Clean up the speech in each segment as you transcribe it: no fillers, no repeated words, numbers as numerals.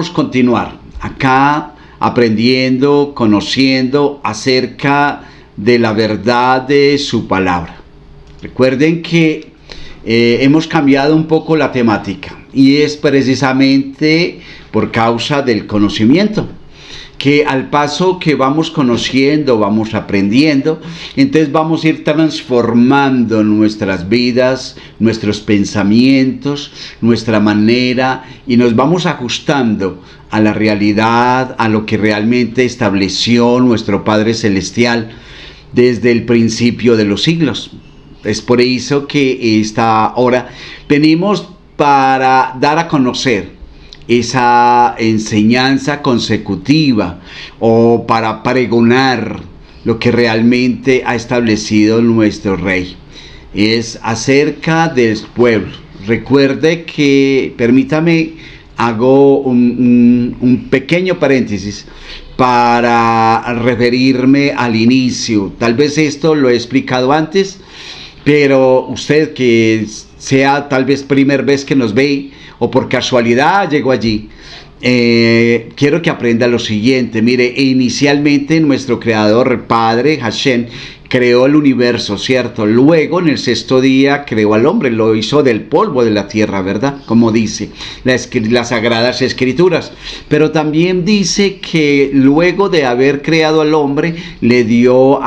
queremos continuar acá aprendiendo, conociendo acerca de la verdad de su palabra. Recuerden que hemos cambiado un poco la temática y es precisamente por causa del conocimiento, que al paso que vamos conociendo, vamos aprendiendo, entonces vamos a ir transformando nuestras vidas, nuestros pensamientos, nuestra manera, y nos vamos ajustando a la realidad, a lo que realmente estableció nuestro Padre Celestial desde el principio de los siglos. Es por eso que esta hora venimos para dar a conocer esa enseñanza consecutiva o para pregonar lo que realmente ha establecido nuestro Rey. Es acerca del pueblo. Recuerde que, permítame, hago un pequeño paréntesis para referirme al inicio. Tal vez esto lo he explicado antes, pero usted que sea tal vez primera vez que nos ve o por casualidad llegó allí, quiero que aprenda lo siguiente. Mire, inicialmente nuestro creador, Padre Hashem, creó el universo, ¿cierto? Luego, en el sexto día, creó al hombre, lo hizo del polvo de la tierra, ¿verdad? Como dice las Sagradas Escrituras. Pero también dice que luego de haber creado al hombre, le dio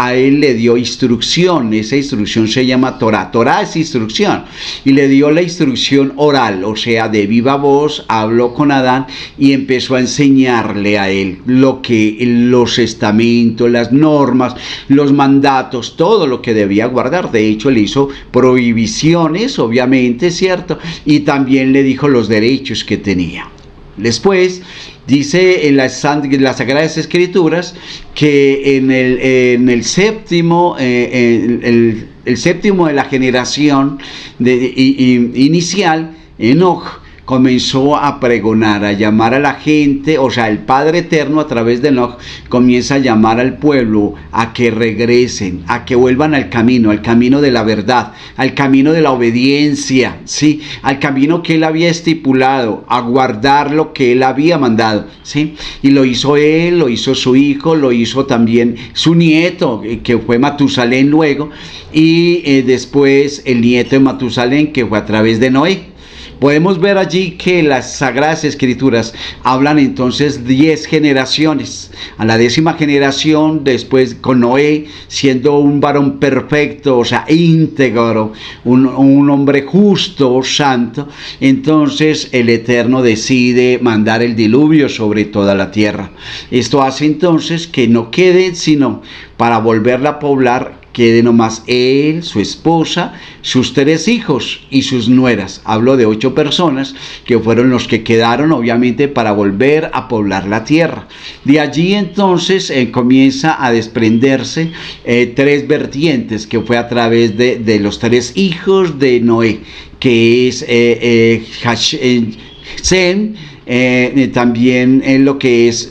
instrucción. Esa instrucción se llama Torah. Torah es instrucción. Y le dio la instrucción oral, o sea, de viva voz, habló con Adán y empezó a enseñarle a él los estamentos, las normas, los mandatos, todo lo que debía guardar. De hecho, le hizo prohibiciones, obviamente, ¿cierto? Y también le dijo los derechos que tenía. Después, dice en las Sagradas Escrituras que en el séptimo, el séptimo de la generación inicial, Enoch comenzó a pregonar, a llamar a la gente, o sea, el Padre Eterno a través de Enoch comienza a llamar al pueblo a que regresen, a que vuelvan al camino de la verdad, al camino de la obediencia, ¿sí? Al camino que él había estipulado, a guardar lo que él había mandado, ¿sí? Y lo hizo él, lo hizo su hijo, lo hizo también su nieto, que fue Matusalén luego, y después el nieto de Matusalén, que fue a través de Noé. Podemos ver allí que las Sagradas Escrituras hablan entonces 10 generaciones. A la 10ª generación, después con Noé, siendo un varón perfecto, o sea, íntegro, un hombre justo, santo, entonces el Eterno decide mandar el diluvio sobre toda la tierra. Esto hace entonces que no quede sino para volverla a poblar, quede nomás él, su esposa, sus 3 hijos y sus nueras. Hablo de 8 personas que fueron los que quedaron, obviamente, para volver a poblar la tierra. De allí entonces comienza a desprenderse 3 vertientes, que fue a través de los 3 hijos de Noé, que es Sem, también en lo que es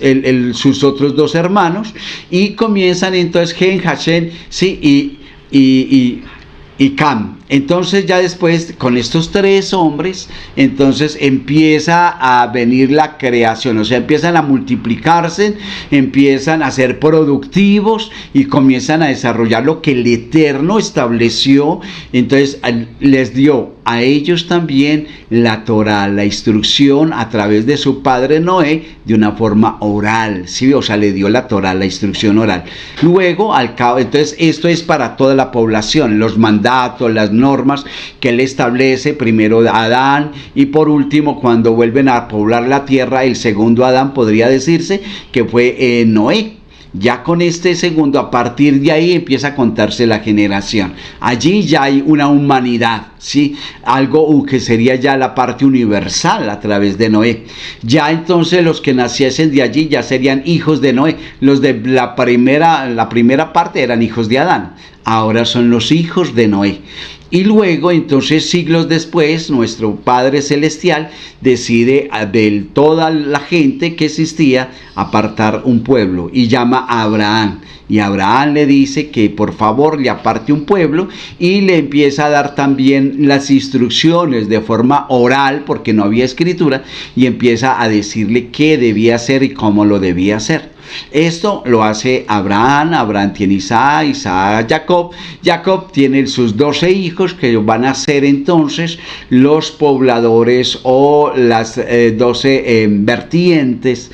sus otros 2 hermanos, y comienzan entonces Gen, Hashem, sí, y Cam. Entonces ya después con estos 3 hombres, entonces empieza a venir la creación, o sea, empiezan a multiplicarse, empiezan a ser productivos y comienzan a desarrollar lo que el Eterno estableció. Entonces les dio a ellos también la Torah, la instrucción a través de su padre Noé, de una forma oral, ¿sí? O sea, le dio la Torah, la instrucción oral. Luego, al cabo, entonces esto es para toda la población, los mandatos, las normas que él establece, primero Adán, y por último, cuando vuelven a poblar la tierra, el segundo Adán podría decirse que fue Noé. Ya con este segundo, a partir de ahí empieza a contarse la generación. Allí ya hay una humanidad, ¿sí? Algo que sería ya la parte universal a través de Noé. Ya entonces los que naciesen de allí ya serían hijos de Noé. Los de la primera parte eran hijos de Adán. Ahora son los hijos de Noé. Y luego, entonces, siglos después, nuestro Padre Celestial decide de toda la gente que existía apartar un pueblo y llama a Abraham. Y Abraham le dice que por favor le aparte un pueblo y le empieza a dar también las instrucciones de forma oral, porque no había escritura, y empieza a decirle qué debía hacer y cómo lo debía hacer. Esto lo hace Abraham. Abraham tiene Isaac, Isaac Jacob. Jacob tiene sus 12 hijos que van a ser entonces los pobladores o las 12 vertientes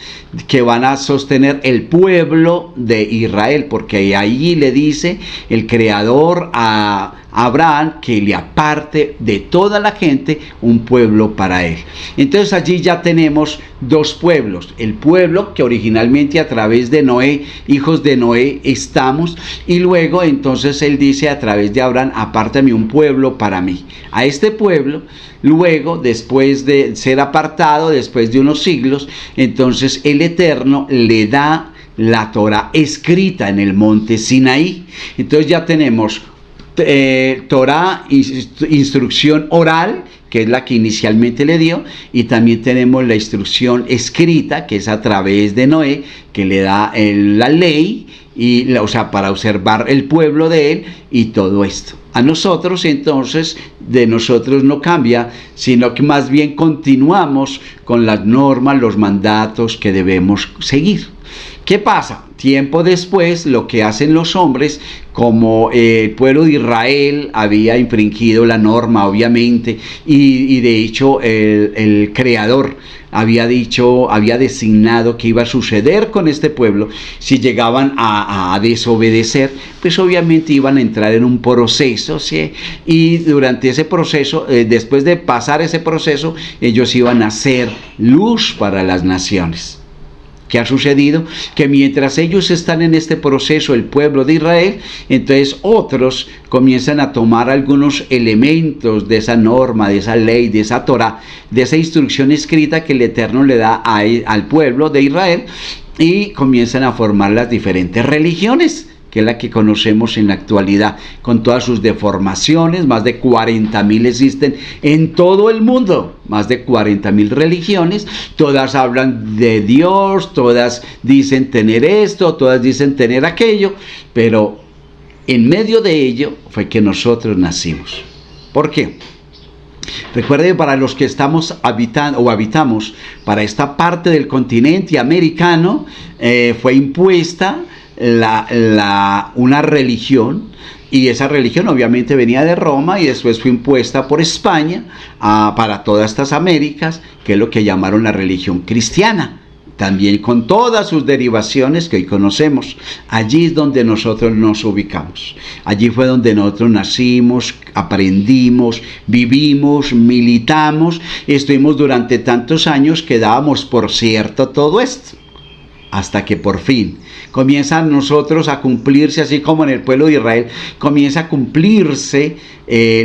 que van a sostener el pueblo de Israel, porque ahí le dice el Creador a Abraham que le aparte de toda la gente un pueblo para él. Entonces allí ya tenemos dos pueblos: el pueblo que originalmente a través de Noé, hijos de Noé, estamos, y luego entonces él dice a través de Abraham: apártame un pueblo para mí. A este pueblo, luego, después de ser apartado, después de unos siglos, entonces el Eterno le da la Torá escrita en el monte Sinaí. Entonces ya tenemos Torá, instrucción oral, que es la que inicialmente le dio, y también tenemos la instrucción escrita, que es a través de Noé, que le da la ley, o sea, para observar el pueblo de él y todo esto. A nosotros entonces, de nosotros no cambia, sino que más bien continuamos con las normas, los mandatos que debemos seguir. ¿Qué pasa? Tiempo después, lo que hacen los hombres, como el pueblo de Israel había infringido la norma, obviamente, y de hecho el Creador había designado que iba a suceder con este pueblo si llegaban a desobedecer, pues obviamente iban a entrar en un proceso, ¿sí? Y durante ese proceso, después de pasar ese proceso, ellos iban a ser luz para las naciones. ¿Qué ha sucedido? Que mientras ellos están en este proceso, el pueblo de Israel, entonces otros comienzan a tomar algunos elementos de esa norma, de esa ley, de esa Torá, de esa instrucción escrita que el Eterno le da al pueblo de Israel, y comienzan a formar las diferentes religiones, que es la que conocemos en la actualidad, con todas sus deformaciones. Más de 40.000 existen en todo el mundo, más de 40.000 religiones, todas hablan de Dios, todas dicen tener esto, todas dicen tener aquello, pero en medio de ello fue que nosotros nacimos. ¿Por qué? Recuerden, para los que estamos habitamos para esta parte del continente americano, fue impuesta una religión, y esa religión obviamente venía de Roma y después fue impuesta por España para todas estas Américas, que es lo que llamaron la religión cristiana, también con todas sus derivaciones que hoy conocemos. Allí es donde nosotros nos ubicamos, allí fue donde nosotros nacimos, aprendimos, vivimos, militamos, estuvimos durante tantos años que dábamos por cierto todo esto, hasta que por fin comienzan nosotros a cumplirse, así como en el pueblo de Israel comienza a cumplirse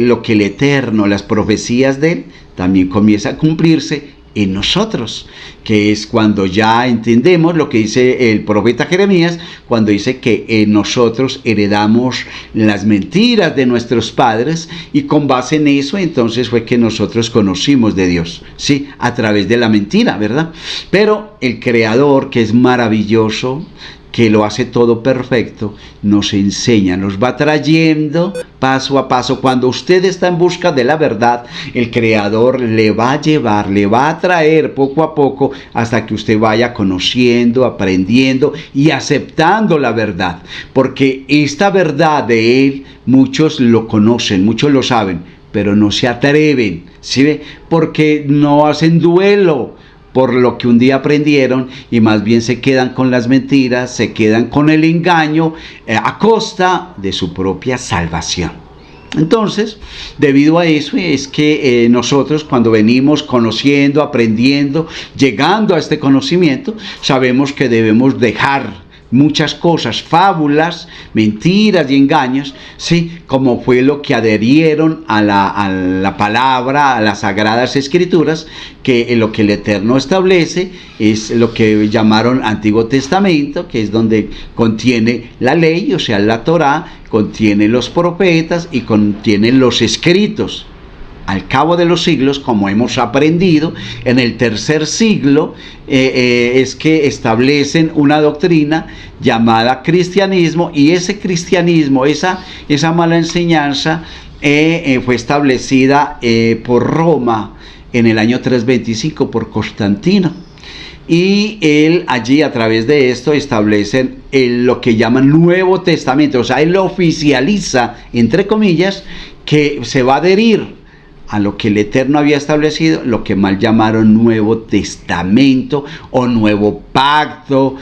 lo que el Eterno, las profecías de él, también comienza a cumplirse en nosotros, que es cuando ya entendemos lo que dice el profeta Jeremías, cuando dice que en nosotros heredamos las mentiras de nuestros padres, y con base en eso entonces fue que nosotros conocimos de Dios, sí, a través de la mentira, ¿verdad? Pero el Creador, que es maravilloso, que lo hace todo perfecto, nos enseña, nos va trayendo paso a paso. Cuando usted está en busca de la verdad, el Creador le va a llevar, le va a traer poco a poco hasta que usted vaya conociendo, aprendiendo y aceptando la verdad. Porque esta verdad de Él, muchos lo conocen, muchos lo saben, pero no se atreven, ¿sí ve? Porque no hacen duelo por lo que un día aprendieron, y más bien se quedan con las mentiras, se quedan con el engaño a costa de su propia salvación. Entonces, debido a eso es que nosotros, cuando venimos conociendo, aprendiendo, llegando a este conocimiento, sabemos que debemos dejar muchas cosas, fábulas, mentiras y engaños, ¿sí? Como fue lo que adherieron a la palabra, a las Sagradas Escrituras, que lo que el Eterno establece es lo que llamaron Antiguo Testamento, que es donde contiene la ley, o sea, la Torá, contiene los profetas y contiene los escritos. Al cabo de los siglos, como hemos aprendido, en el tercer siglo es que establecen una doctrina llamada cristianismo, y ese cristianismo, esa mala enseñanza fue establecida por Roma en el año 325 por Constantino. Y él allí, a través de esto, establecen lo que llaman Nuevo Testamento, o sea, él lo oficializa, entre comillas, que se va a adherir a lo que el Eterno había establecido, lo que mal llamaron Nuevo Testamento o Nuevo Pacto,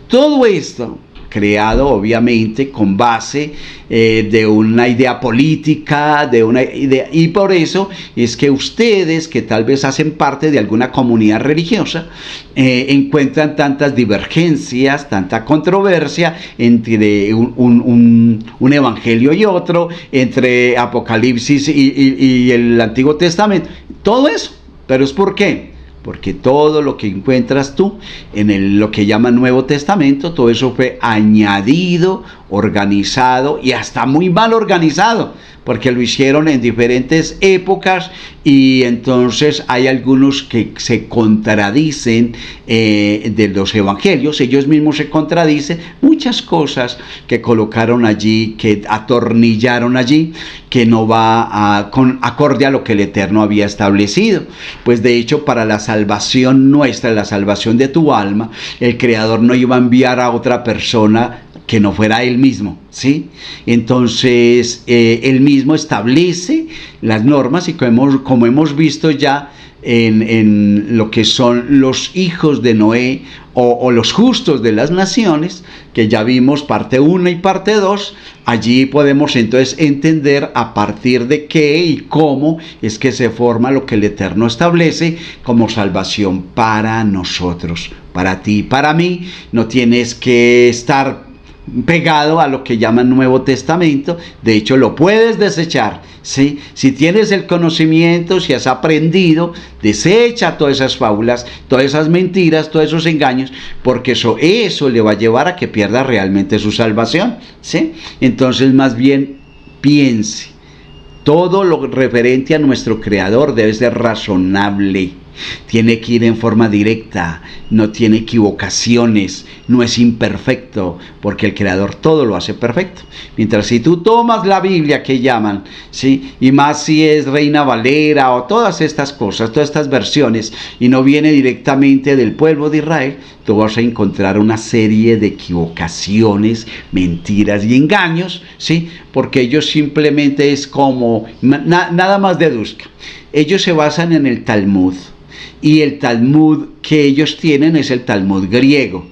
todo esto creado obviamente con base de una idea política, de una idea, y por eso es que ustedes, que tal vez hacen parte de alguna comunidad religiosa, encuentran tantas divergencias, tanta controversia entre un evangelio y otro, entre Apocalipsis y el Antiguo Testamento, todo eso. Pero es ¿por qué? Porque todo lo que encuentras tú en lo que llaman Nuevo Testamento, todo eso fue añadido, organizado y hasta muy mal organizado, porque lo hicieron en diferentes épocas, y entonces hay algunos que se contradicen de los evangelios, ellos mismos se contradicen, muchas cosas que colocaron allí, que atornillaron allí, que no va acorde a lo que el Eterno había establecido. Pues de hecho, para la salvación nuestra, la salvación de tu alma, el Creador no iba a enviar a otra persona que no fuera él mismo, ¿sí? Entonces, él mismo establece las normas, y como hemos visto ya en lo que son los hijos de Noé, o los justos de las naciones, que ya vimos parte 1 y parte 2, allí podemos entonces entender a partir de qué y cómo es que se forma lo que el Eterno establece como salvación para nosotros, para ti y para mí. No tienes que estar pegado a lo que llaman Nuevo Testamento, de hecho lo puedes desechar, ¿sí? Si tienes el conocimiento, si has aprendido, desecha todas esas fábulas, todas esas mentiras, todos esos engaños, porque eso le va a llevar a que pierda realmente su salvación, ¿sí? Entonces, más bien, piense, todo lo referente a nuestro Creador debe ser razonable, tiene que ir en forma directa, no tiene equivocaciones, no es imperfecto, porque el Creador todo lo hace perfecto. Mientras si tú tomas la Biblia, que llaman, ¿sí? Y más si es Reina Valera o todas estas cosas, todas estas versiones, y no viene directamente del pueblo de Israel, tú vas a encontrar una serie de equivocaciones, mentiras y engaños, ¿sí? Porque ellos simplemente es como, nada más deduzca, ellos se basan en el Talmud, y el Talmud que ellos tienen es el Talmud griego,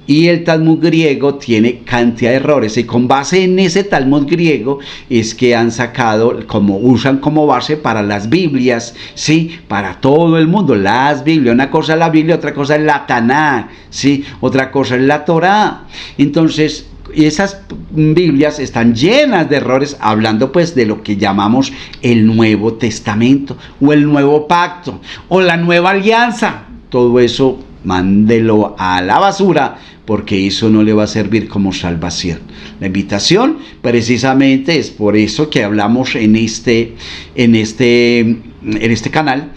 y el Talmud griego tiene cantidad de errores, y con base en ese Talmud griego es que han sacado, usan como base para las Biblias, ¿sí? Para todo el mundo, las Biblias, una cosa es la Biblia, otra cosa es la Taná, ¿sí? Otra cosa es la Torá. Entonces, esas Biblias están llenas de errores, hablando pues de lo que llamamos el Nuevo Testamento, o el Nuevo Pacto, o la Nueva Alianza. Todo eso mándelo a la basura, porque eso no le va a servir como salvación. La invitación precisamente es por eso que hablamos en este canal,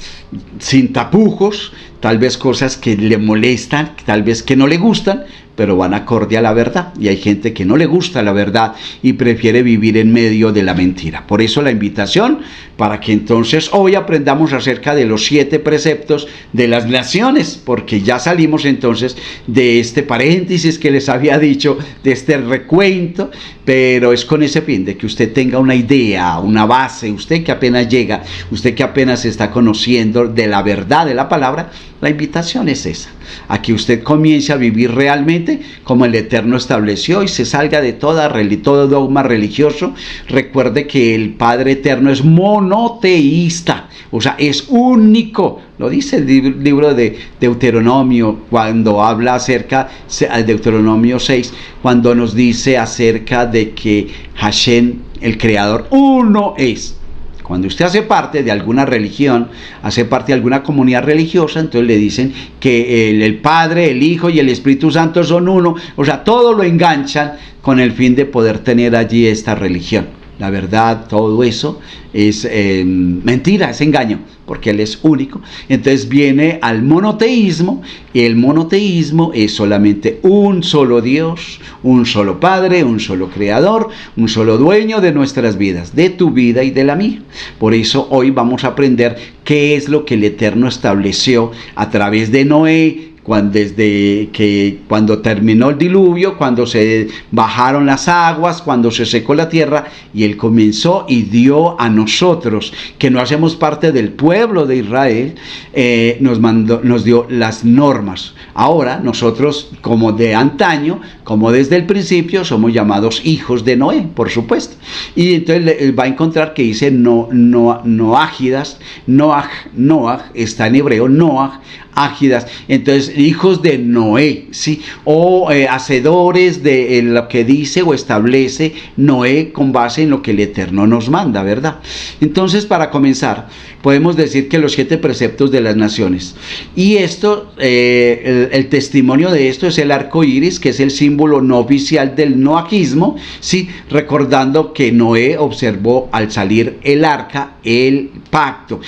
sin tapujos, tal vez cosas que le molestan, tal vez que no le gustan, pero van acorde a la verdad, y hay gente que no le gusta la verdad y prefiere vivir en medio de la mentira. Por eso la invitación, para que entonces hoy aprendamos acerca de los 7 preceptos de las naciones, porque ya salimos entonces de este paréntesis que les había dicho, de este recuento, pero es con ese fin de que usted tenga una idea, una base, usted que apenas llega, usted que apenas está conociendo de la verdad de la palabra. La invitación es esa, a que usted comience a vivir realmente como el Eterno estableció, y se salga de todo dogma religioso. Recuerde que el Padre Eterno es monoteísta, o sea, es único. Lo dice el libro de Deuteronomio, cuando habla acerca, Deuteronomio 6, cuando nos dice acerca de que Hashem, el Creador, uno es. Cuando usted hace parte de alguna religión, hace parte de alguna comunidad religiosa, entonces le dicen que el Padre, el Hijo y el Espíritu Santo son uno. O sea, todo lo enganchan con el fin de poder tener allí esta religión. La verdad, todo eso es mentira, es engaño, porque Él es único. Entonces viene al monoteísmo, y el monoteísmo es solamente un solo Dios, un solo Padre, un solo Creador, un solo dueño de nuestras vidas, de tu vida y de la mía. Por eso hoy vamos a aprender qué es lo que el Eterno estableció a través de Noé, cuando terminó el diluvio, cuando se bajaron las aguas, cuando se secó la tierra, y Él comenzó y dio a nosotros, que no hacemos parte del pueblo de Israel, nos dio las normas. Ahora nosotros, como de antaño, como desde el principio, somos llamados hijos de Noé, por supuesto. Y entonces va a encontrar que dice Noágidas, Noaj está en hebreo, Noaj, ágidas, entonces hijos de Noé, ¿sí? O hacedores de lo que dice o establece Noé con base en lo que el Eterno nos manda, ¿verdad? Entonces, para comenzar, podemos decir que los 7 preceptos de las naciones, y esto, el testimonio de esto es el arco iris, que es el símbolo no oficial del noajismo, ¿sí? Recordando que Noé observó al salir el arca, el pacto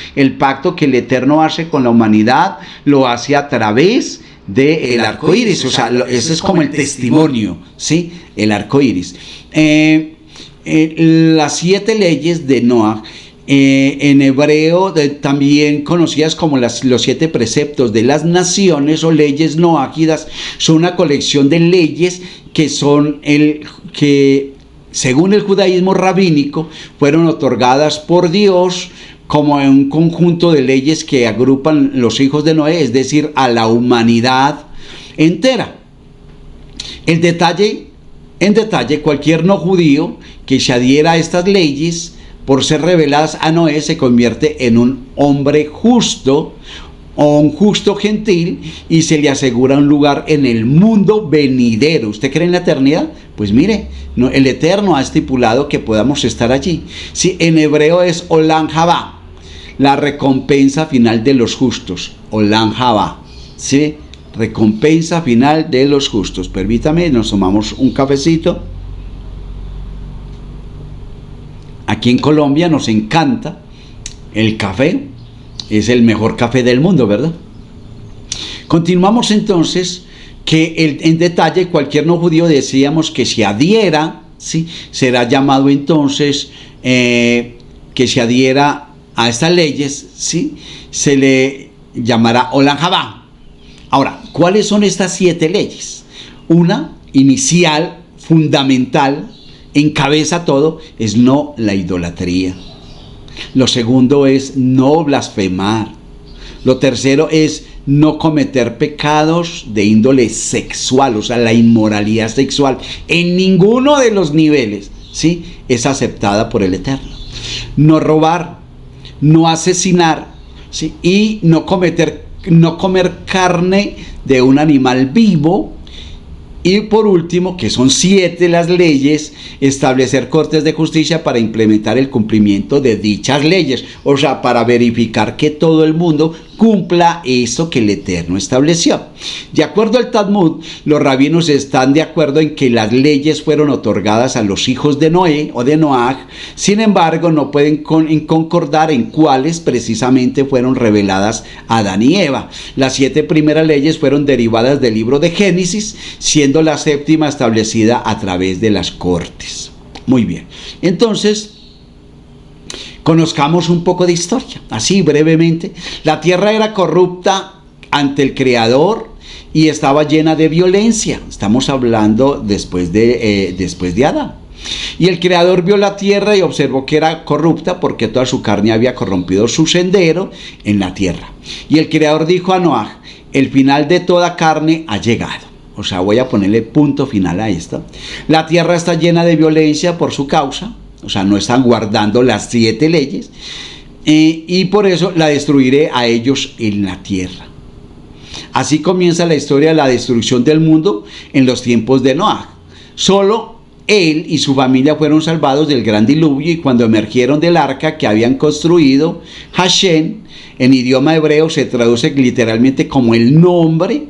que el Eterno hace con la humanidad, lo hace a través del arco iris. O sea, ese es como el testimonio, ¿sí? El arco iris. Las 7 leyes de Noaj, en hebreo también conocidas como los 7 preceptos de las naciones o leyes noágidas, son una colección de leyes que son que según el judaísmo rabínico fueron otorgadas por Dios como en un conjunto de leyes que agrupan los hijos de Noé, es decir, a la humanidad entera. En detalle, cualquier no judío que se adhiera a estas leyes, por ser reveladas a Noé, se convierte en un hombre justo o un justo gentil, y se le asegura un lugar en el mundo venidero. ¿Usted cree en la eternidad? Pues mire, el Eterno ha estipulado que podamos estar allí. Sí, en hebreo es Olam Haba, la recompensa final de los justos. Olam Haba, ¿sí? Recompensa final de los justos. Permítame, nos tomamos un cafecito. Aquí en Colombia nos encanta el café, es el mejor café del mundo, ¿verdad? Continuamos entonces, que en detalle cualquier no judío, decíamos, que se adhiera, ¿sí? Será llamado entonces, que se adhiera a estas leyes, ¿sí? Se le llamará Olam Haba. Ahora, ¿cuáles son estas 7 leyes? Una inicial, fundamental, encabeza todo, es no la idolatría. Lo segundo es no blasfemar. Lo tercero es no cometer pecados de índole sexual, o sea, la inmoralidad sexual en ninguno de los niveles, ¿sí? Es aceptada por el Eterno. No robar, no asesinar, ¿sí? Y no comer carne de un animal vivo. Y por último, que son 7 las leyes, establecer cortes de justicia para implementar el cumplimiento de dichas leyes. O sea, para verificar que todo el mundo cumpla eso que el Eterno estableció. De acuerdo al Talmud, los rabinos están de acuerdo en que las leyes fueron otorgadas a los hijos de Noé o de Noaj. Sin embargo, no pueden concordar en cuáles precisamente fueron reveladas a Adán y Eva. Las 7 primeras leyes fueron derivadas del libro de Génesis, siendo la 7ª establecida a través de las cortes. Muy bien, entonces conozcamos un poco de historia, así brevemente. La tierra era corrupta ante el Creador y estaba llena de violencia. Estamos hablando después de Adán. Y el Creador vio la tierra y observó que era corrupta, porque toda su carne había corrompido su sendero en la tierra. Y el Creador dijo a Noaj: el final de toda carne ha llegado. O sea, voy a ponerle punto final a esto. La tierra está llena de violencia por su causa. O sea, no están guardando las 7 leyes. y por eso la destruiré a ellos en la tierra. Así comienza la historia de la destrucción del mundo en los tiempos de Noé. Solo él y su familia fueron salvados del gran diluvio, y cuando emergieron del arca que habían construido, Hashem, en idioma hebreo, se traduce literalmente como el nombre,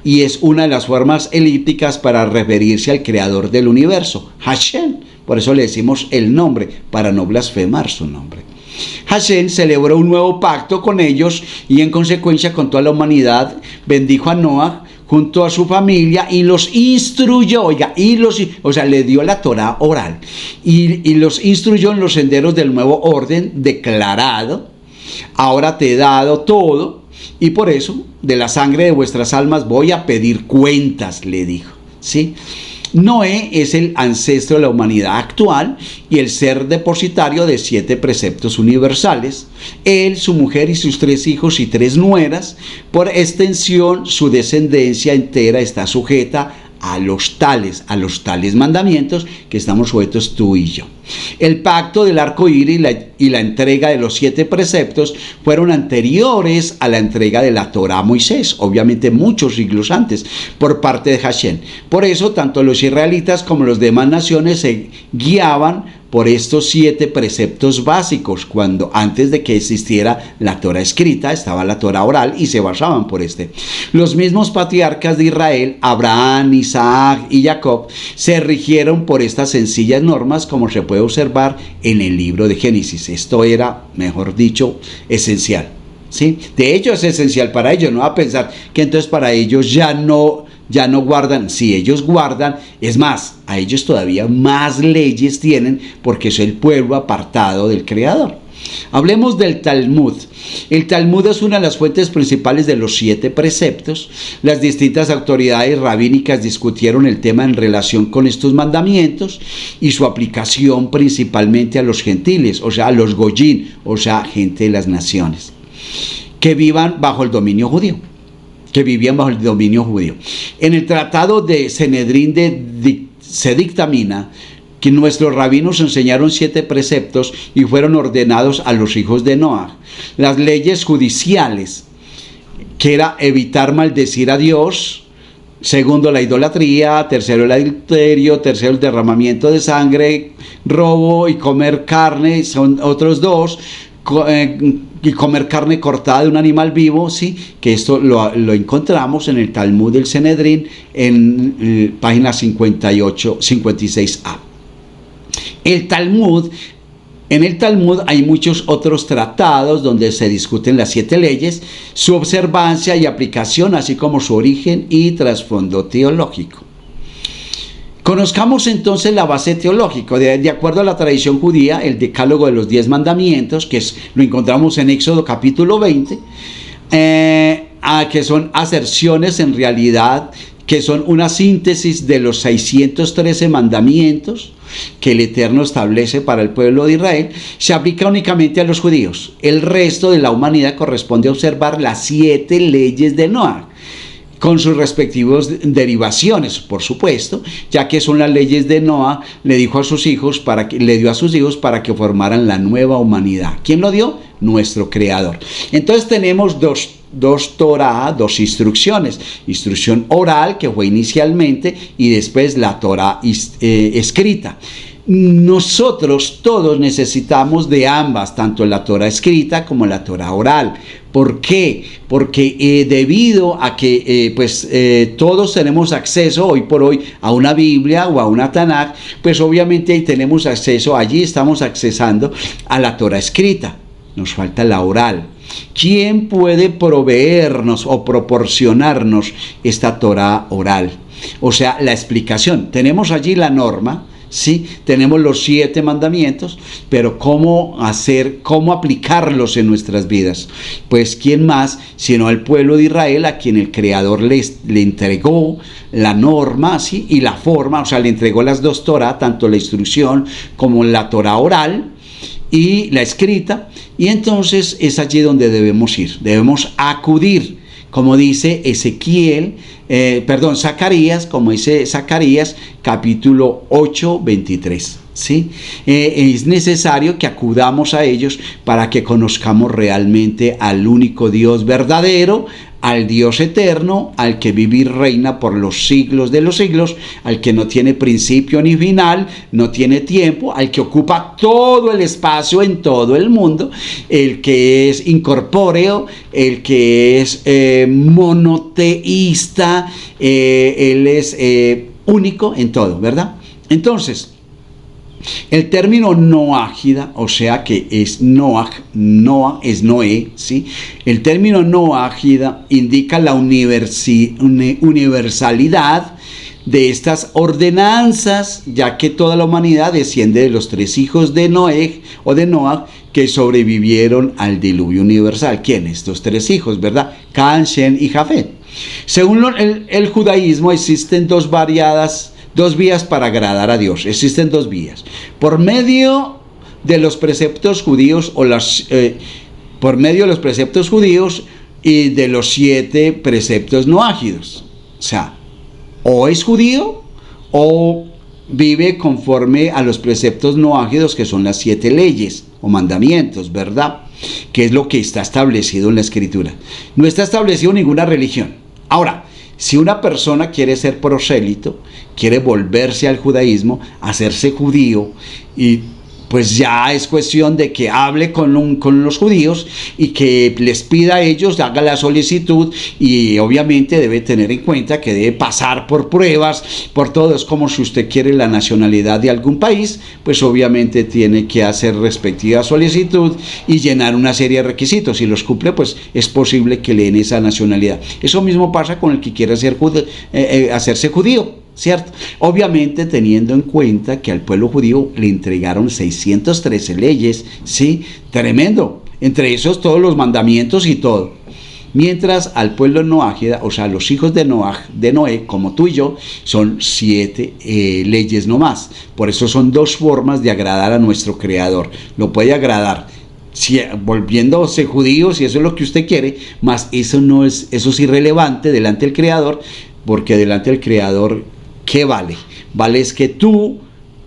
y es una de las formas elípticas para referirse al creador del universo, Hashem. Por eso le decimos el nombre, para no blasfemar su nombre. Hashem celebró un nuevo pacto con ellos y en consecuencia con toda la humanidad bendijo a Noé junto a su familia y los instruyó, le dio la Torá oral y los instruyó en los senderos del nuevo orden declarado. Ahora te he dado todo y por eso de la sangre de vuestras almas voy a pedir cuentas, le dijo, ¿sí? Noé es el ancestro de la humanidad actual y el ser depositario de 7 preceptos universales. Él, su mujer y sus 3 hijos y 3 nueras. Por extensión, su descendencia entera está sujeta a los tales mandamientos que estamos sujetos tú y yo. El pacto del arco iris y la entrega de los 7 preceptos fueron anteriores a la entrega de la Torá a Moisés, obviamente muchos siglos antes, por parte de Hashem. Por eso, tanto los israelitas como las demás naciones se guiaban por estos 7 preceptos básicos, cuando antes de que existiera la Torá escrita, estaba la Torá oral y se basaban por este. Los mismos patriarcas de Israel, Abraham, Isaac y Jacob, se rigieron por estas sencillas normas, como se puede observar en el libro de Génesis. Esto era, mejor dicho, esencial, ¿sí? De hecho, es esencial para ellos. No va a pensar que entonces para ellos ya no guardan. Sí, ellos guardan, es más, a ellos todavía más leyes tienen porque es el pueblo apartado del Creador. Hablemos del Talmud. El Talmud es una de las fuentes principales de los 7 preceptos. Las distintas autoridades rabínicas discutieron el tema en relación con estos mandamientos y su aplicación principalmente a los gentiles, o sea, a los goyín, o sea, gente de las naciones, que vivían bajo el dominio judío. En el tratado de Sanedrín se dictamina que nuestros rabinos enseñaron 7 preceptos y fueron ordenados a los hijos de Noé. Las leyes judiciales, que era evitar maldecir a Dios, segundo la idolatría, tercero el adulterio, tercero el derramamiento de sangre, robo y comer carne, son otros 2, y comer carne cortada de un animal vivo, ¿sí? Que esto lo encontramos en el Talmud del Sanedrín en página 56a. En el Talmud hay muchos otros tratados donde se discuten las 7 leyes, su observancia y aplicación, así como su origen y trasfondo teológico. Conozcamos entonces la base teológica. De acuerdo a la tradición judía, el decálogo de los 10 mandamientos, lo encontramos en Éxodo capítulo 20, que son aserciones en realidad, que son una síntesis de los 613 mandamientos que el Eterno establece para el pueblo de Israel, se aplica únicamente a los judíos. El resto de la humanidad corresponde a observar las 7 leyes de Noé, con sus respectivas derivaciones, por supuesto, ya que son las leyes de Noé, le dio a sus hijos para que formaran la nueva humanidad. ¿Quién lo dio? Nuestro Creador. Entonces tenemos dos Torah, 2 instrucciones. Instrucción oral, que fue inicialmente, y después la Torah escrita. Nosotros todos necesitamos de ambas, tanto la Torah escrita como la Torah oral. ¿Por qué? Porque debido a que todos tenemos acceso hoy por hoy a una Biblia o a una Tanaj, pues obviamente tenemos acceso, allí estamos accesando a la Torah escrita. Nos falta la oral. ¿Quién puede proveernos o proporcionarnos esta Torah oral? O sea, la explicación. Tenemos allí la norma, sí, tenemos los 7 mandamientos, pero ¿cómo aplicarlos en nuestras vidas? Pues ¿quién más sino el pueblo de Israel, a quien el Creador le entregó la norma, ¿sí? Y la forma, o sea, le entregó las 2 Torah, tanto la instrucción como la Torah oral y la escrita, y entonces es allí donde debemos ir, debemos acudir, como dice Zacarías, como dice Zacarías, capítulo 8, 23. ¿sí? Es necesario que acudamos a ellos para que conozcamos realmente al único Dios verdadero, al Dios eterno, al que vive y reina por los siglos de los siglos, al que no tiene principio ni final, no tiene tiempo, al que ocupa todo el espacio en todo el mundo, el que es incorpóreo, el que es monoteísta, él es único en todo, ¿verdad? Entonces, el término noágida, o sea que es Noah es Noé, ¿sí? El término noágida indica la universalidad de estas ordenanzas, ya que toda la humanidad desciende de los 3 hijos de Noé o de Noah que sobrevivieron al diluvio universal. ¿Quiénes? Estos 3 hijos, ¿verdad? Can, Shem y Jafet. Según el judaísmo existen dos vías para agradar a Dios. Existen 2 vías. Por medio de los preceptos judíos por medio de los preceptos judíos y de los 7 preceptos noágidos. O sea, o es judío o vive conforme a los preceptos noágidos, que son las 7 leyes o mandamientos, ¿verdad? Que es lo que está establecido en la Escritura. No está establecido ninguna religión. Ahora, si una persona quiere ser prosélito, quiere volverse al judaísmo, hacerse judío, y pues ya es cuestión de que hable con los judíos y que les pida a ellos, haga la solicitud, y obviamente debe tener en cuenta que debe pasar por pruebas, por todo. Es como si usted quiere la nacionalidad de algún país, pues obviamente tiene que hacer respectiva solicitud y llenar una serie de requisitos. Si los cumple, pues es posible que le den esa nacionalidad. Eso mismo pasa con el que quiere hacerse judío, ¿cierto? Obviamente teniendo en cuenta que al pueblo judío le entregaron 613 leyes, ¿sí? Tremendo. Entre esos todos los mandamientos y todo. Mientras al pueblo noágida, o sea, los hijos de Noé, como tú y yo, son 7 leyes nomás. Por eso son 2 formas de agradar a nuestro Creador. Lo puede agradar volviéndose judío, si eso es lo que usted quiere, mas eso es irrelevante delante del Creador, porque delante del Creador, ¿qué vale? Vale es que tú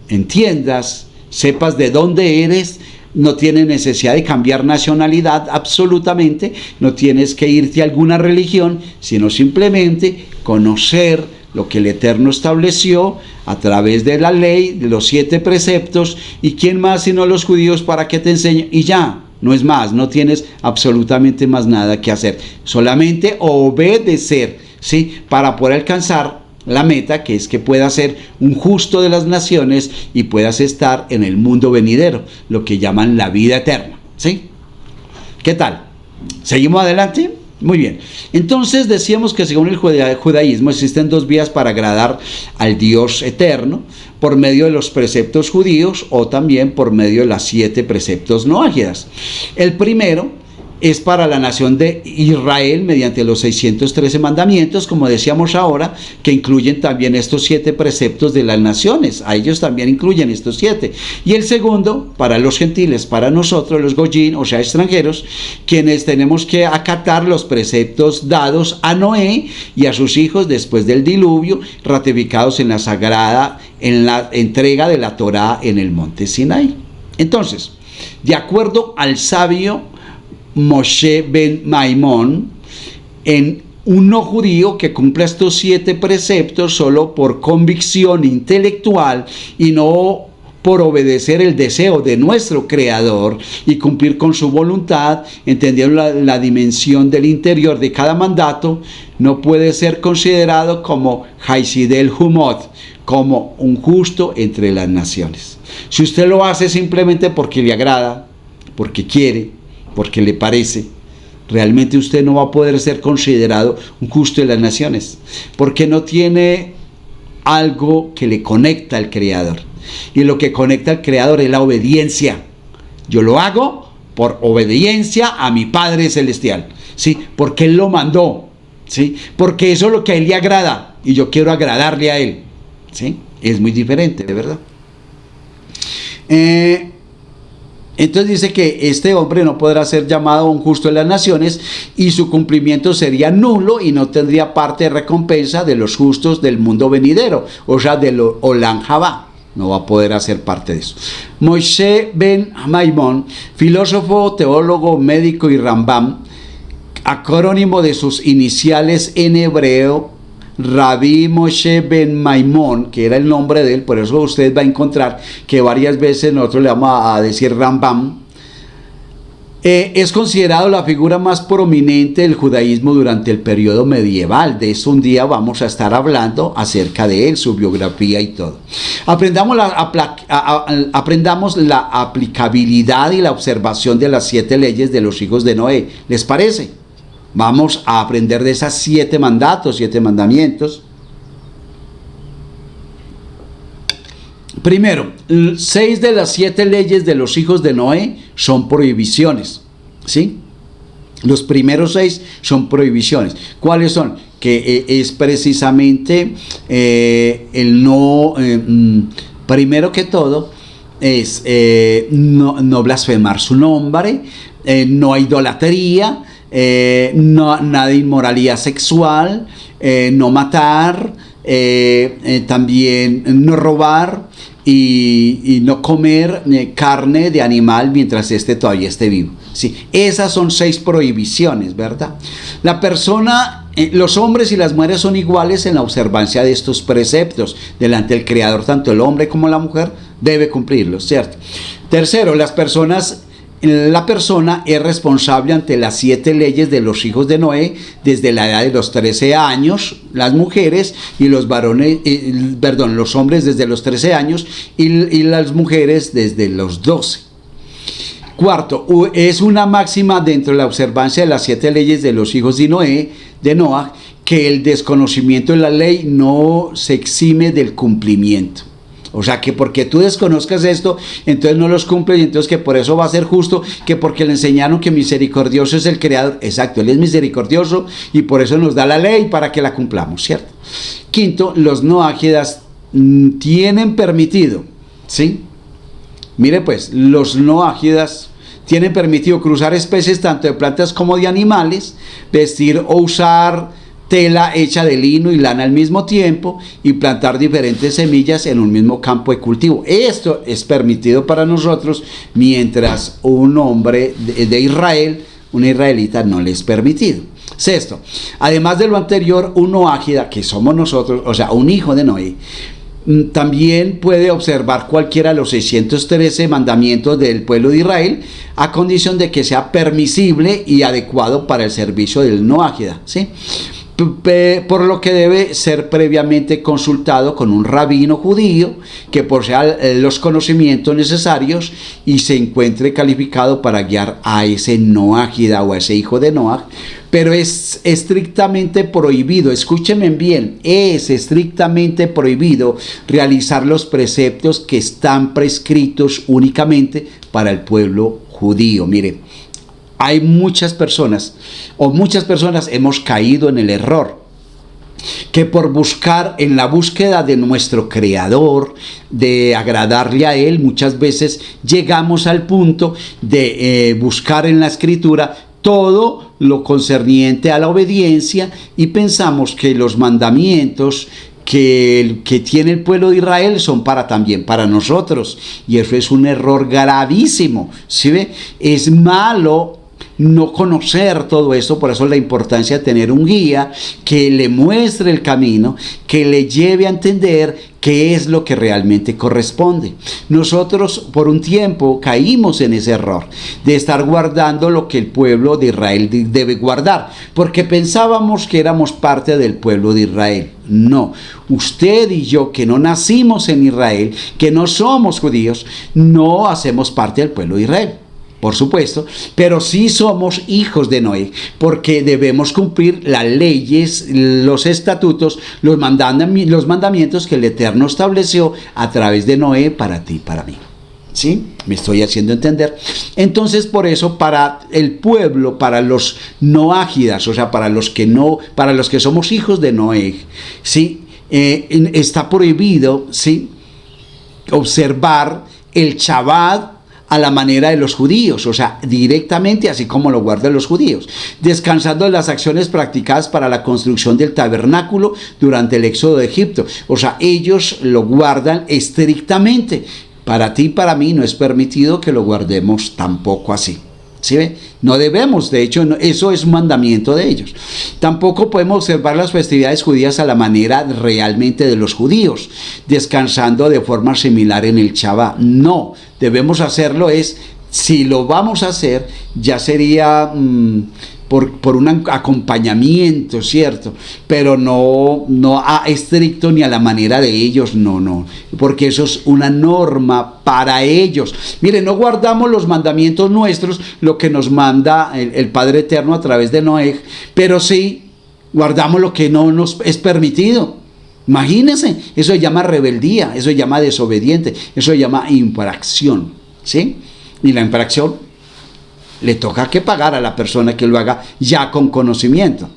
entiendas, sepas de dónde eres. No tienes necesidad de cambiar nacionalidad absolutamente, no tienes que irte a alguna religión, sino simplemente conocer lo que el Eterno estableció a través de la ley, de los 7 preceptos, y quién más sino los judíos para que te enseñen, y ya. No es más, no tienes absolutamente más nada que hacer, solamente obedecer, ¿sí? Para poder alcanzar la meta, que es que puedas ser un justo de las naciones y puedas estar en el mundo venidero, lo que llaman la vida eterna, ¿sí? ¿Qué tal? ¿Seguimos adelante? Muy bien. Entonces decíamos que según el judaísmo existen 2 vías para agradar al Dios eterno: por medio de los preceptos judíos o también por medio de las 7 preceptos noágidas. El primero es para la nación de Israel mediante los 613 mandamientos, como decíamos ahora, que incluyen también estos 7 preceptos de las naciones. A ellos también incluyen estos 7. Y el segundo, para los gentiles, para nosotros, los goyim, o sea, extranjeros, quienes tenemos que acatar los preceptos dados a Noé y a sus hijos después del diluvio, ratificados en la entrega de la Torá en el monte Sinaí. Entonces, de acuerdo al sabio Moshe ben Maimón, en un no judío que cumpla estos 7 preceptos solo por convicción intelectual y no por obedecer el deseo de nuestro Creador y cumplir con su voluntad, entendiendo la dimensión del interior de cada mandato, no puede ser considerado como Haisidel Humot, como un justo entre las naciones. Si usted lo hace simplemente porque le agrada, porque quiere, porque le parece, realmente usted no va a poder ser considerado un justo de las naciones, porque no tiene algo que le conecta al Creador. Y lo que conecta al Creador es la obediencia. Yo lo hago por obediencia a mi Padre Celestial, ¿sí? Porque Él lo mandó, ¿sí? Porque eso es lo que a Él le agrada y yo quiero agradarle a Él, ¿sí? Es muy diferente, de verdad. Entonces dice que este hombre no podrá ser llamado un justo de las naciones y su cumplimiento sería nulo y no tendría parte de recompensa de los justos del mundo venidero, o sea, del Olam Jabá, no va a poder hacer parte de eso. Moshe ben Maimón, filósofo, teólogo, médico y Rambam, acrónimo de sus iniciales en hebreo, Rabí Moshe ben Maimón, que era el nombre de él, por eso usted va a encontrar que varias veces nosotros le vamos a decir Rambam. Es considerado la figura más prominente del judaísmo durante el periodo medieval. De eso un día vamos a estar hablando acerca de él, su biografía y todo. Aprendamos la aplicabilidad y la observación de las 7 leyes de los hijos de Noé. ¿Les parece? Vamos a aprender de esas 7 mandatos, 7 mandamientos. Primero, 6 de las 7 leyes de los hijos de Noé son prohibiciones, ¿sí? Los primeros 6 son prohibiciones. ¿Cuáles son? Que es precisamente el no, primero que todo, es no blasfemar su nombre, no idolatría, nada de inmoralidad sexual, no matar, también no robar, y no comer carne de animal mientras éste todavía esté vivo. Sí, esas son 6 prohibiciones, ¿verdad? La persona, los hombres y las mujeres son iguales en la observancia de estos preceptos. Delante del Creador, tanto el hombre como la mujer debe cumplirlos, ¿cierto? Tercero, la persona es responsable ante las 7 leyes de los hijos de Noé desde la edad de los 13 años, las mujeres y los varones, los hombres desde los 13 años y las mujeres desde los 12. Cuarto, es una máxima dentro de la observancia de las 7 leyes de los hijos de Noah, que el desconocimiento de la ley no se exime del cumplimiento. O sea, que porque tú desconozcas esto, entonces no los cumples, y entonces que por eso va a ser justo, que porque le enseñaron que misericordioso es el Creador. Exacto, Él es misericordioso y por eso nos da la ley para que la cumplamos, ¿cierto? Quinto, los noágidas tienen permitido, ¿sí? Mire pues, los noágidas tienen permitido cruzar especies tanto de plantas como de animales, vestir o usar tela hecha de lino y lana al mismo tiempo y plantar diferentes semillas en un mismo campo de cultivo. Esto es permitido para nosotros, mientras un hombre de Israel, un israelita, no le es permitido. Sexto, además de lo anterior, un noágida, que somos nosotros, o sea, un hijo de Noé, también puede observar cualquiera de los 613 mandamientos del pueblo de Israel, a condición de que sea permisible y adecuado para el servicio del noágida, ¿sí? Por lo que debe ser previamente consultado con un rabino judío que posea los conocimientos necesarios y se encuentre calificado para guiar a ese noágida o a ese hijo de Noah. Pero es estrictamente prohibido, escúchenme bien, es estrictamente prohibido realizar los preceptos que están prescritos únicamente para el pueblo judío. Mire, hay muchas personas hemos caído en el error que por buscar en la búsqueda de nuestro Creador, de agradarle a Él, muchas veces llegamos al punto de buscar en la Escritura todo lo concerniente a la obediencia y pensamos que los mandamientos que tiene el pueblo de Israel son también para nosotros, y eso es un error gravísimo, ¿sí ve? Es malo no conocer todo esto, por eso la importancia de tener un guía que le muestre el camino, que le lleve a entender qué es lo que realmente corresponde. Nosotros por un tiempo caímos en ese error de estar guardando lo que el pueblo de Israel debe guardar, porque pensábamos que éramos parte del pueblo de Israel. No, usted y yo, que no nacimos en Israel, que no somos judíos, no hacemos parte del pueblo de Israel, por supuesto, pero sí somos hijos de Noé, porque debemos cumplir las leyes, los estatutos, los mandamientos que el Eterno estableció a través de Noé para ti y para mí. ¿Sí? ¿Me estoy haciendo entender? Entonces, por eso, para el pueblo, para los noágidas, o sea, para los que somos hijos de Noé, ¿sí? Está prohibido, ¿sí?, observar el Shabbat a la manera de los judíos, o sea, directamente así como lo guardan los judíos, descansando en las acciones practicadas para la construcción del tabernáculo durante el éxodo de Egipto. O sea, ellos lo guardan estrictamente. Para ti y para mí no es permitido que lo guardemos tampoco así. ¿Sí ve? No debemos, de hecho, eso es un mandamiento de ellos. Tampoco podemos observar las festividades judías a la manera realmente de los judíos, descansando de forma similar en el Shabbat. No, debemos hacerlo si lo vamos a hacer, ya sería por un acompañamiento, ¿cierto? Pero no estricto ni a la manera de ellos, no, porque eso es una norma para ellos. Mire, no guardamos los mandamientos nuestros, lo que nos manda el Padre Eterno a través de Noé, pero sí guardamos lo que no nos es permitido. Imagínense, eso se llama rebeldía, eso se llama desobediente, eso se llama infracción, ¿sí? Y la infracción le toca que pagar a la persona que lo haga ya con conocimiento.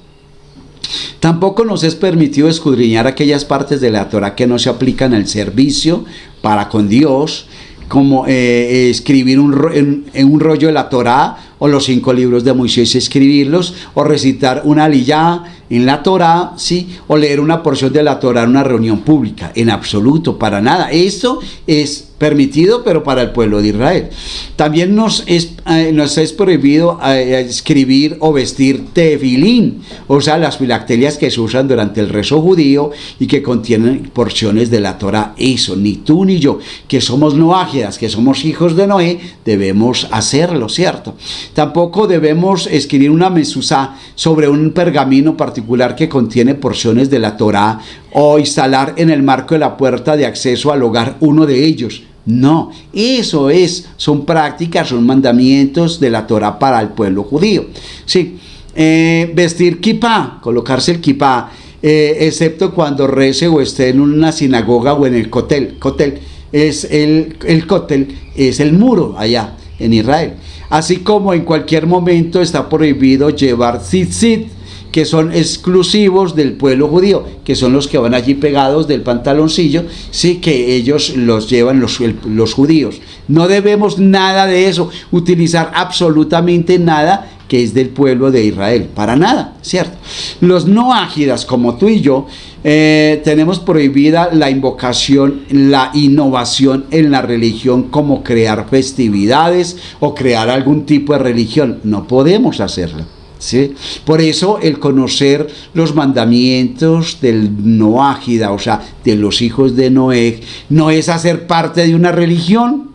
Tampoco nos es permitido escudriñar aquellas partes de la Torah que no se aplican al servicio para con Dios, como escribir en un rollo de la Torah, o los 5 libros de Moisés, escribirlos, o recitar una aliyá en la Torah, ¿sí? O leer una porción de la Torah en una reunión pública. En absoluto, para nada. Esto es permitido, pero para el pueblo de Israel. También nos es prohibido escribir o vestir tefilín, o sea, las filacterias que se usan durante el rezo judío y que contienen porciones de la Torah. Eso, ni tú ni yo, que somos noágidas, que somos hijos de Noé, debemos hacerlo, ¿cierto? Tampoco debemos escribir una mesuzá sobre un pergamino particular que contiene porciones de la Torah, o instalar en el marco de la puerta de acceso al hogar uno de ellos. No, eso son prácticas, son mandamientos de la Torah para el pueblo judío. Sí, vestir kipá, colocarse el kipá, excepto cuando rece o esté en una sinagoga o en el kotel. Kotel es el kotel es el muro allá en Israel. Así como en cualquier momento está prohibido llevar tzitzit, que son exclusivos del pueblo judío, que son los que van allí pegados del pantaloncillo, sí, que ellos los llevan los judíos. No debemos nada de eso, utilizar absolutamente nada que es del pueblo de Israel, para nada, ¿cierto? Los no ágidas, como tú y yo, tenemos prohibida la invocación, la innovación en la religión, como crear festividades o crear algún tipo de religión. No podemos hacerlo, ¿sí? Por eso el conocer los mandamientos del noágida, o sea, de los hijos de Noé, no es hacer parte de una religión,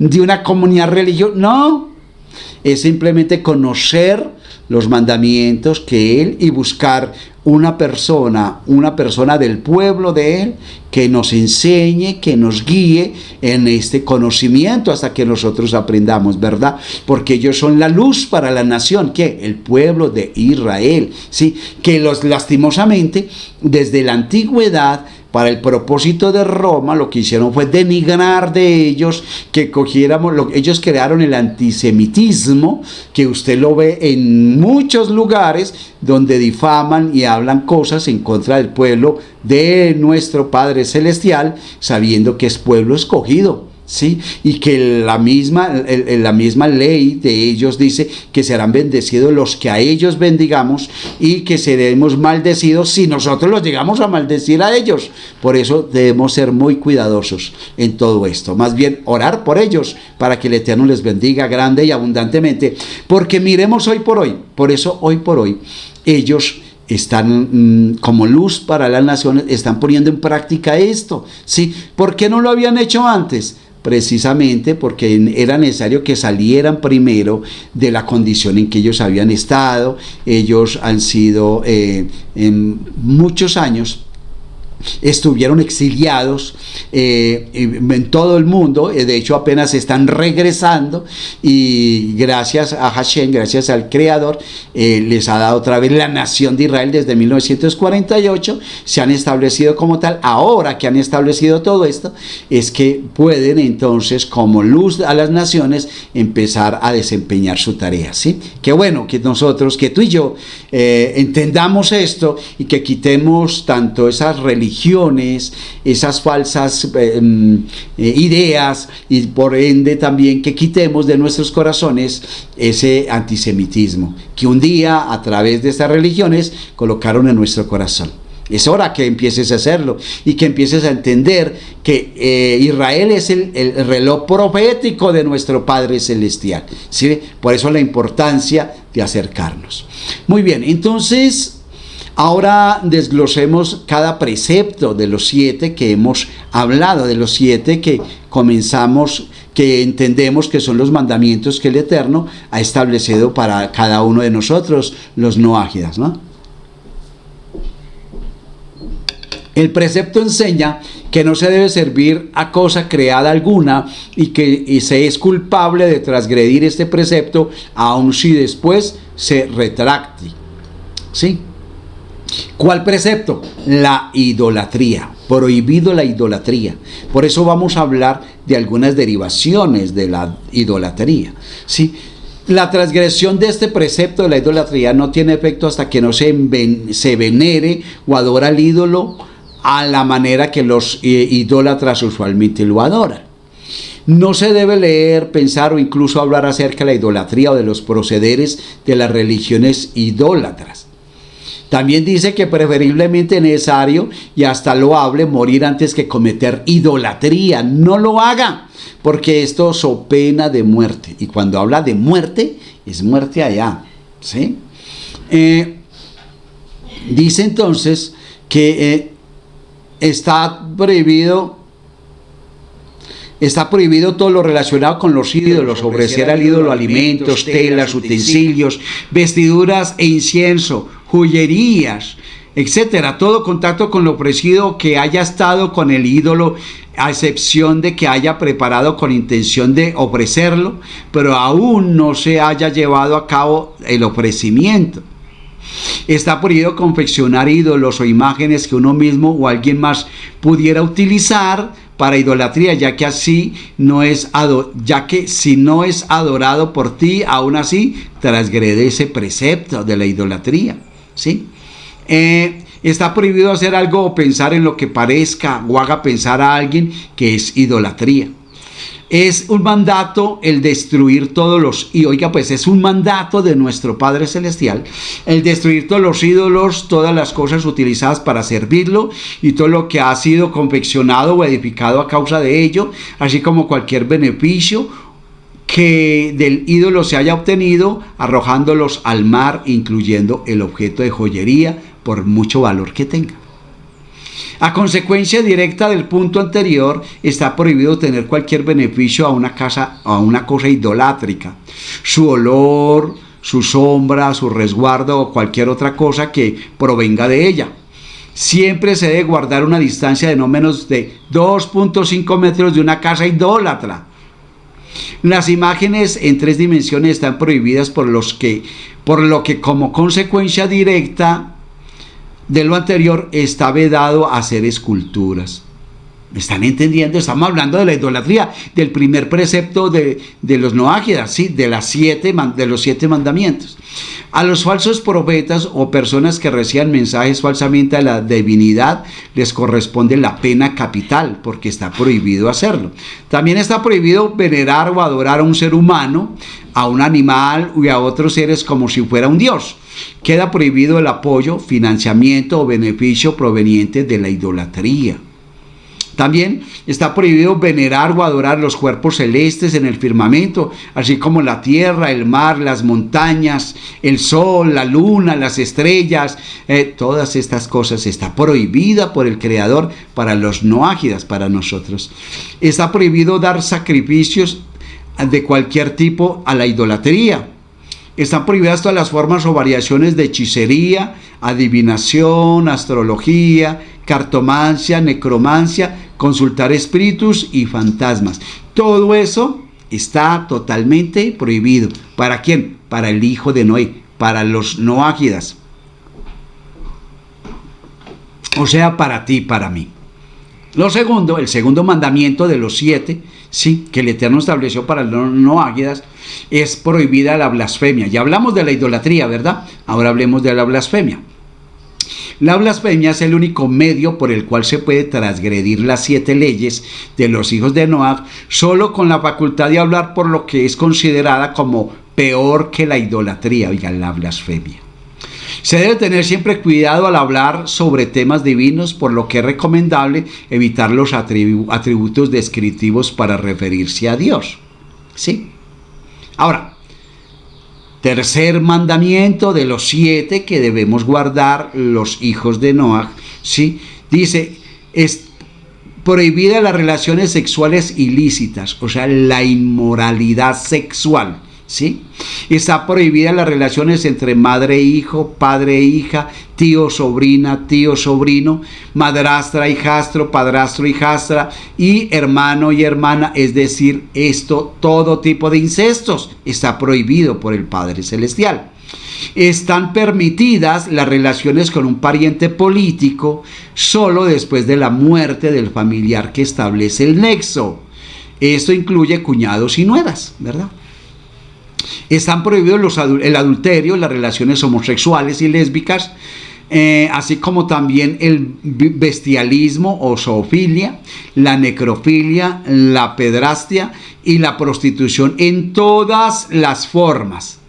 de una comunidad religiosa, no. Es simplemente conocer los mandamientos que él, y buscar una persona del pueblo de él, que nos enseñe, que nos guíe en este conocimiento hasta que nosotros aprendamos, ¿verdad? Porque ellos son la luz para la nación, ¿qué? El pueblo de Israel, ¿sí? Que lastimosamente, desde la antigüedad, para el propósito de Roma, lo que hicieron fue denigrar de ellos, que cogiéramos, ellos crearon el antisemitismo, que usted lo ve en muchos lugares, donde difaman y hablan cosas en contra del pueblo de nuestro Padre Celestial, sabiendo que es pueblo escogido, ¿sí? Y que la misma ley de ellos dice que serán bendecidos los que a ellos bendigamos, y que seremos maldecidos si nosotros los llegamos a maldecir a ellos. Por eso debemos ser muy cuidadosos en todo esto, más bien orar por ellos para que el Eterno les bendiga grande y abundantemente, porque miremos hoy por hoy, por eso hoy por hoy ellos están como luz para las naciones, están poniendo en práctica esto, ¿sí? ¿Por qué no lo habían hecho antes? Precisamente porque era necesario que salieran primero de la condición en que ellos habían estado. Ellos han sido en muchos años, estuvieron exiliados en todo el mundo, de hecho apenas están regresando, y gracias a Hashem, gracias al Creador, les ha dado otra vez la nación de Israel desde 1948, se han establecido como tal. Ahora que han establecido todo esto, es que pueden entonces, como luz a las naciones, empezar a desempeñar su tarea, ¿sí? Qué bueno que nosotros, que tú y yo entendamos esto, y que quitemos tanto esas religiones religiones, esas falsas ideas, y por ende también que quitemos de nuestros corazones ese antisemitismo que un día a través de estas religiones colocaron en nuestro corazón. Es hora que empieces a hacerlo y que empieces a entender que Israel es el reloj profético de nuestro Padre Celestial, ¿sí? Por eso la importancia de acercarnos. Muy bien, entonces ahora desglosemos cada precepto de los 7 que hemos hablado, de los 7 que comenzamos, que entendemos que son los mandamientos que el Eterno ha establecido para cada uno de nosotros, los noágidas, ¿no? El precepto enseña que no se debe servir a cosa creada alguna y que se es culpable de transgredir este precepto, aun si después se retracte. ¿Sí? ¿Cuál precepto? La idolatría. Prohibido la idolatría. Por eso vamos a hablar de algunas derivaciones de la idolatría. ¿Sí? La transgresión de este precepto de la idolatría no tiene efecto hasta que no se venere o adora al ídolo a la manera que los idólatras usualmente lo adoran. No se debe leer, pensar o incluso hablar acerca de la idolatría o de los procederes de las religiones idólatras. También dice que preferiblemente es necesario, y hasta lo hable, morir antes que cometer idolatría. No lo haga, porque esto so pena de muerte. Y cuando habla de muerte, es muerte allá, ¿sí? Dice entonces que está prohibido todo lo relacionado con los ídolos, ofrecer al ídolo alimentos, telas, utensilios, vestiduras e incienso, joyerías, etcétera. Todo contacto con lo ofrecido que haya estado con el ídolo, a excepción de que haya preparado con intención de ofrecerlo, pero aún no se haya llevado a cabo el ofrecimiento. Está prohibido confeccionar ídolos o imágenes que uno mismo o alguien más pudiera utilizar para idolatría, ya que si no es adorado por ti, aún así transgrede ese precepto de la idolatría, ¿sí? Está prohibido hacer algo o pensar en lo que parezca o haga pensar a alguien que es idolatría. Es un mandato el destruir todos los, y oiga, pues es un mandato de nuestro Padre Celestial, el destruir todos los ídolos, todas las cosas utilizadas para servirlo y todo lo que ha sido confeccionado o edificado a causa de ello, así como cualquier beneficio que del ídolo se haya obtenido, arrojándolos al mar, incluyendo el objeto de joyería, por mucho valor que tenga. A consecuencia directa del punto anterior, está prohibido tener cualquier beneficio a una cosa idolátrica. Su olor, su sombra, su resguardo o cualquier otra cosa que provenga de ella. Siempre se debe guardar una distancia de no menos de 2.5 metros de una casa idólatra. Las imágenes en 3 dimensiones están prohibidas por lo que como consecuencia directa de lo anterior está vedado hacer esculturas. ¿Me están entendiendo? Estamos hablando de la idolatría, del primer precepto de los noágidas, ¿sí? de los 7 mandamientos. A los falsos profetas o personas que reciban mensajes falsamente a la divinidad les corresponde la pena capital, porque está prohibido hacerlo. También está prohibido venerar o adorar a un ser humano, a un animal y a otros seres como si fuera un dios. Queda prohibido el apoyo, financiamiento o beneficio proveniente de la idolatría. También está prohibido venerar o adorar los cuerpos celestes en el firmamento, así como la tierra, el mar, las montañas, el sol, la luna, las estrellas. Todas estas cosas está prohibida por el Creador para los noágidas, para nosotros. Está prohibido dar sacrificios de cualquier tipo a la idolatría. Están prohibidas todas las formas o variaciones de hechicería, adivinación, astrología, cartomancia, necromancia, consultar espíritus y fantasmas. Todo eso está totalmente prohibido. ¿Para quién? Para el hijo de Noé, para los noágidas. O sea, para ti y para mí. El segundo mandamiento de los 7, sí, que el Eterno estableció para los noágidas, es prohibida la blasfemia. Ya hablamos de la idolatría, ¿verdad? Ahora hablemos de la blasfemia. La blasfemia es el único medio por el cual se puede transgredir las 7 leyes de los hijos de Noaj, solo con la facultad de hablar por lo que es considerada como peor que la idolatría, oigan, la blasfemia. Se debe tener siempre cuidado al hablar sobre temas divinos, por lo que es recomendable evitar los atributos descriptivos para referirse a Dios. ¿Sí? Ahora, tercer mandamiento de los 7 que debemos guardar los hijos de Noaj, ¿sí? Dice, es prohibida las relaciones sexuales ilícitas, o sea, la inmoralidad sexual, ¿sí? Está prohibida las relaciones entre madre e hijo, padre e hija, tío, sobrina, tío, sobrino, madrastra, hijastro, padrastro, hijastra, y hermano y hermana, es decir, todo tipo de incestos está prohibido por el Padre Celestial. Están permitidas las relaciones con un pariente político solo después de la muerte del familiar que establece el nexo. Esto incluye cuñados y nueras, ¿verdad? Están prohibidos el adulterio, las relaciones homosexuales y lésbicas, así como también el bestialismo o zoofilia, la necrofilia, la pedrastia y la prostitución en todas las formas.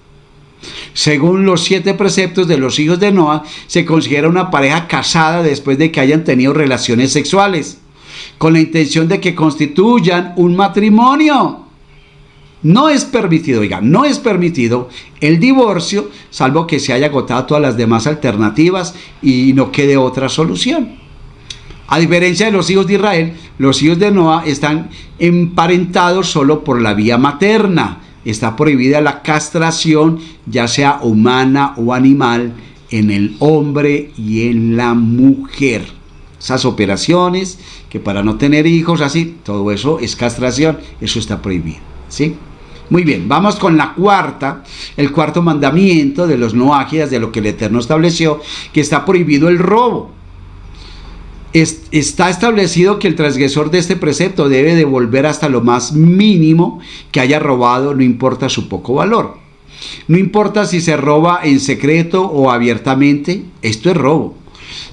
Según los 7 preceptos de los hijos de Noa, se considera una pareja casada después de que hayan tenido relaciones sexuales, con la intención de que constituyan un matrimonio. No es permitido, no es permitido el divorcio, salvo que se haya agotado todas las demás alternativas y no quede otra solución. A diferencia de los hijos de Israel, los hijos de Noa están emparentados solo por la vía materna. Está prohibida la castración, ya sea humana o animal, en el hombre y en la mujer. Esas operaciones que para no tener hijos, así, todo eso es castración, eso está prohibido, ¿sí? Muy bien, vamos con el cuarto mandamiento de los noágidas, de lo que el Eterno estableció, que está prohibido el robo. Está establecido que el transgresor de este precepto debe devolver hasta lo más mínimo que haya robado, no importa su poco valor. No importa si se roba en secreto o abiertamente, esto es robo.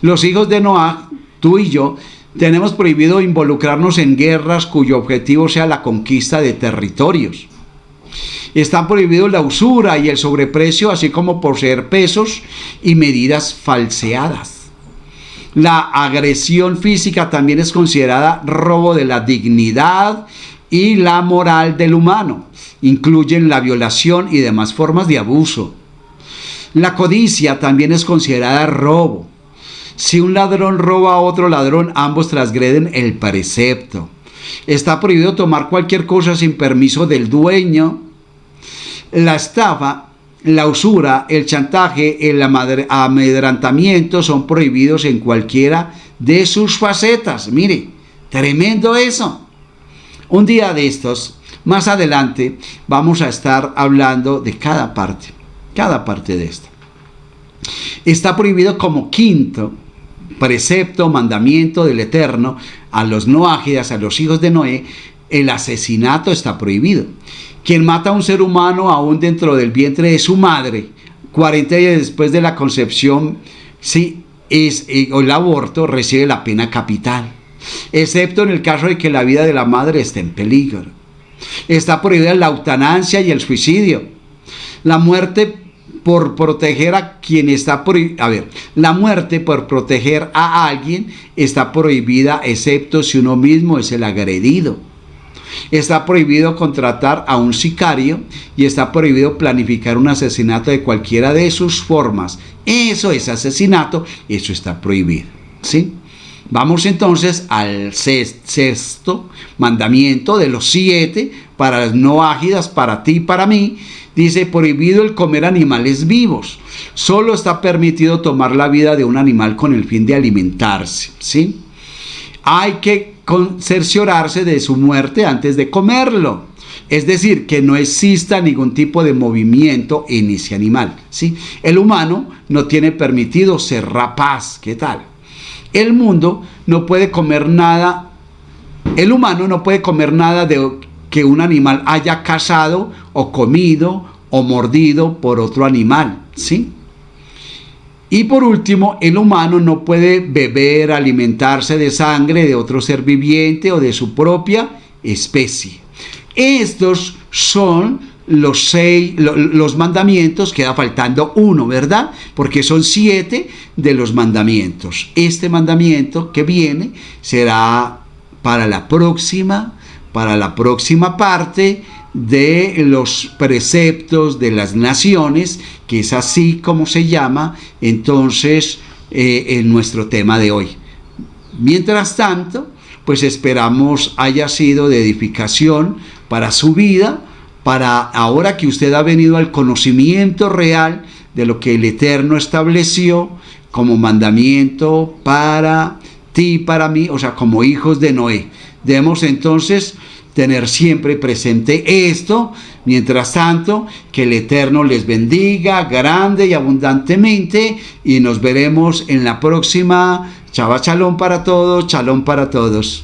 Los hijos de Noaj, tú y yo, tenemos prohibido involucrarnos en guerras cuyo objetivo sea la conquista de territorios. Están prohibidos la usura y el sobreprecio, así como poseer pesos y medidas falseadas. La agresión física también es considerada robo de la dignidad y la moral del humano. Incluyen la violación y demás formas de abuso. La codicia también es considerada robo. Si un ladrón roba a otro ladrón, ambos transgreden el precepto. Está prohibido tomar cualquier cosa sin permiso del dueño. La estafa, la usura, el chantaje, el amedrentamiento son prohibidos en cualquiera de sus facetas. Mire, tremendo eso. Un día de estos, más adelante, vamos a estar hablando de cada parte de esto. Está prohibido como quinto precepto, mandamiento del Eterno a los noágidas, a los hijos de Noé, el asesinato está prohibido. Quien mata a un ser humano aún dentro del vientre de su madre, 40 días después de la concepción, o el aborto, recibe la pena capital, excepto en el caso de que la vida de la madre esté en peligro. Está prohibida la eutanasia y el suicidio. La muerte por proteger a quien está la muerte por proteger a alguien está prohibida, excepto si uno mismo es el agredido. Está prohibido contratar a un sicario y está prohibido planificar un asesinato de cualquiera de sus formas. Eso es asesinato, eso está prohibido, ¿sí? Vamos entonces al sexto mandamiento de los 7 para las noágidas, para ti y para mí. Dice, prohibido el comer animales vivos. Solo está permitido tomar la vida de un animal con el fin de alimentarse, ¿sí? Hay que cerciorarse de su muerte antes de comerlo. Es decir, que no exista ningún tipo de movimiento en ese animal, ¿sí? El humano no tiene permitido ser rapaz. ¿Qué tal? El humano no puede comer nada de que un animal haya cazado o comido o mordido por otro animal, ¿sí? Y por último, el humano no puede beber, alimentarse de sangre de otro ser viviente o de su propia especie. Estos son los mandamientos. Queda faltando uno, ¿verdad? Porque son 7 de los mandamientos. Este mandamiento que viene será para la próxima parte de los preceptos de las naciones, que es así como se llama entonces en nuestro tema de hoy. Mientras tanto, pues esperamos haya sido de edificación para su vida, para ahora que usted ha venido al conocimiento real de lo que el Eterno estableció como mandamiento para ti y para mí, o sea, como hijos de Noé. Debemos entonces tener siempre presente esto. Mientras tanto, que el Eterno les bendiga grande y abundantemente, y nos veremos en la próxima. Shabbat Shalom para todos, Shalom para todos.